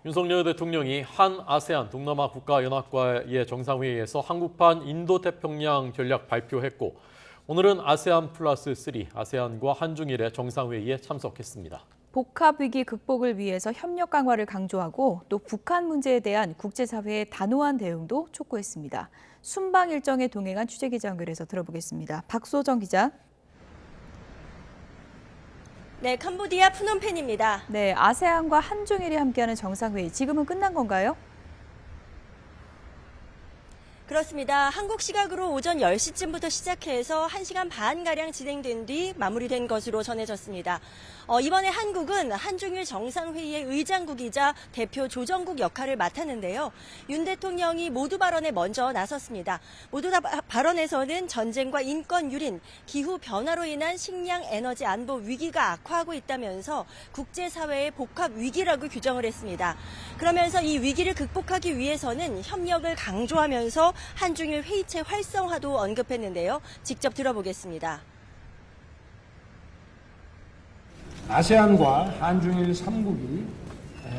윤석열 대통령이 한 아세안 동남아 국가연합과의 정상회의에서 한국판 인도태평양 전략 발표했고 오늘은 아세안 플러스 3, 아세안과 한중일의 정상회의에 참석했습니다. 복합위기 극복을 위해서 협력 강화를 강조하고 또 북한 문제에 대한 국제사회의 단호한 대응도 촉구했습니다. 순방 일정에 동행한 취재기자 연결해서 들어보겠습니다. 박소정 기자. 네, 캄보디아 프놈펜입니다. 네, 아세안과 한중일이 함께하는 정상회의 지금은 끝난 건가요? 그렇습니다. 한국 시각으로 오전 10시쯤부터 시작해서 1시간 반가량 진행된 뒤 마무리된 것으로 전해졌습니다. 이번에 한국은 한중일 정상회의의 의장국이자 대표 조정국 역할을 맡았는데요. 윤 대통령이 모두 발언에 먼저 나섰습니다. 모두 다 발언에서는 전쟁과 인권 유린, 기후 변화로 인한 식량 에너지 안보 위기가 악화하고 있다면서 국제사회의 복합 위기라고 규정을 했습니다. 그러면서 이 위기를 극복하기 위해서는 협력을 강조하면서 한중일 회의체 활성화도 언급했는데요. 직접 들어보겠습니다. 아세안과 한중일 3국이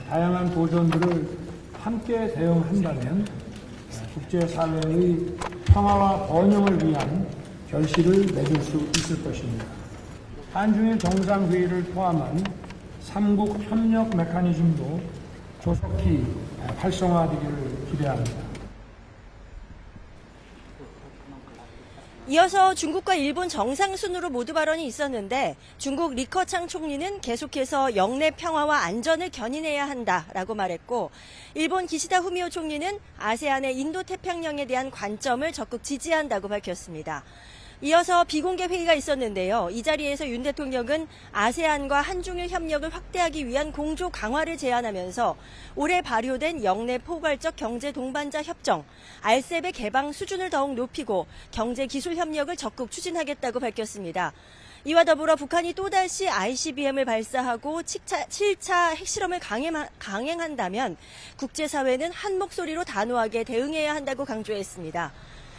다양한 도전들을 함께 대응한다면 국제사회의 평화와 번영을 위한 결실을 맺을 수 있을 것입니다. 한중일 정상회의를 포함한 3국 협력 메커니즘도 조속히 활성화되기를 기대합니다. 이어서 중국과 일본 정상순으로 모두 발언이 있었는데 중국 리커창 총리는 계속해서 영내 평화와 안전을 견인해야 한다라고 말했고 일본 기시다 후미오 총리는 아세안의 인도태평양에 대한 관점을 적극 지지한다고 밝혔습니다. 이어서 비공개 회의가 있었는데요. 이 자리에서 윤 대통령은 아세안과 한중일 협력을 확대하기 위한 공조 강화를 제안하면서 올해 발효된 영내 포괄적 경제 동반자 협정, RCEP의 개방 수준을 더욱 높이고 경제 기술 협력을 적극 추진하겠다고 밝혔습니다. 이와 더불어 북한이 또다시 ICBM을 발사하고 7차 핵실험을 강행한다면 국제사회는 한 목소리로 단호하게 대응해야 한다고 강조했습니다.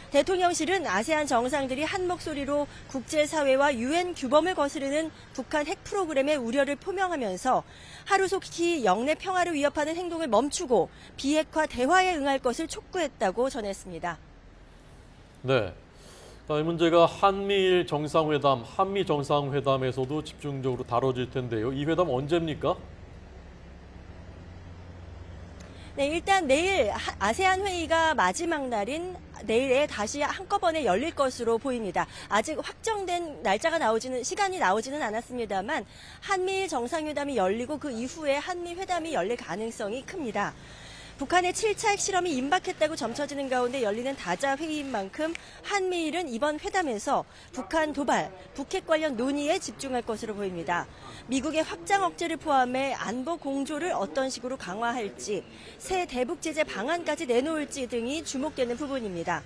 대통령실은 아세안 정상들이 한 목소리로 국제사회와 유엔 규범을 거스르는 북한 핵 프로그램의 우려를 표명하면서 하루속히 영내 평화를 위협하는 행동을 멈추고 비핵화 대화에 응할 것을 촉구했다고 전했습니다. 네, 이 문제가 한미일 정상회담, 한미 정상회담에서도 집중적으로 다뤄질 텐데요. 이 회담 언제입니까? 네, 일단 내일 아세안 회의가 마지막 날인 내일에 다시 한꺼번에 열릴 것으로 보입니다. 아직 확정된 시간이 나오지는 않았습니다만 한미일 정상회담이 열리고 그 이후에 한미 회담이 열릴 가능성이 큽니다. 북한의 7차 핵실험이 임박했다고 점쳐지는 가운데 열리는 다자 회의인 만큼 한미일은 이번 회담에서 북한 도발, 북핵 관련 논의에 집중할 것으로 보입니다. 미국의 확장 억제를 포함해 안보 공조를 어떤 식으로 강화할지, 새 대북 제재 방안까지 내놓을지 등이 주목되는 부분입니다.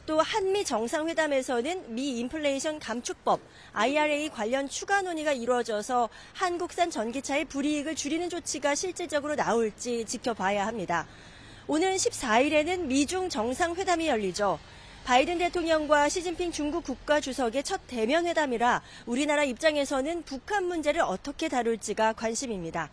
또 한미 정상회담에서는 미 인플레이션 감축법, IRA 관련 추가 논의가 이루어져서 한국산 전기차의 불이익을 줄이는 조치가 실질적으로 나올지 지켜봐야 합니다. 오는 14일에는 미중 정상회담이 열리죠. 바이든 대통령과 시진핑 중국 국가주석의 첫 대면 회담이라 우리나라 입장에서는 북한 문제를 어떻게 다룰지가 관심입니다.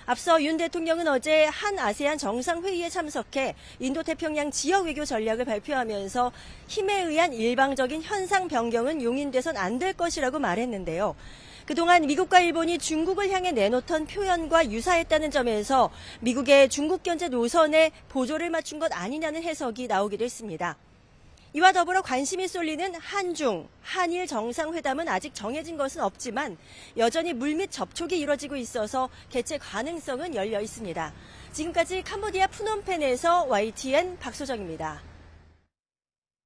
앞서 윤 대통령은 어제 한 아세안 정상회의에 참석해 인도태평양 지역 외교 전략을 발표하면서 힘에 의한 일방적인 현상 변경은 용인돼선 안 될 것이라고 말했는데요. 그동안 미국과 일본이 중국을 향해 내놓던 표현과 유사했다는 점에서 미국의 중국 견제 노선에 보조를 맞춘 것 아니냐는 해석이 나오기도 했습니다. 이와 더불어 관심이 쏠리는 한중, 한일 정상회담은 아직 정해진 것은 없지만 여전히 물밑 접촉이 이뤄지고 있어서 개최 가능성은 열려 있습니다. 지금까지 캄보디아 프놈펜에서 YTN 박소정입니다.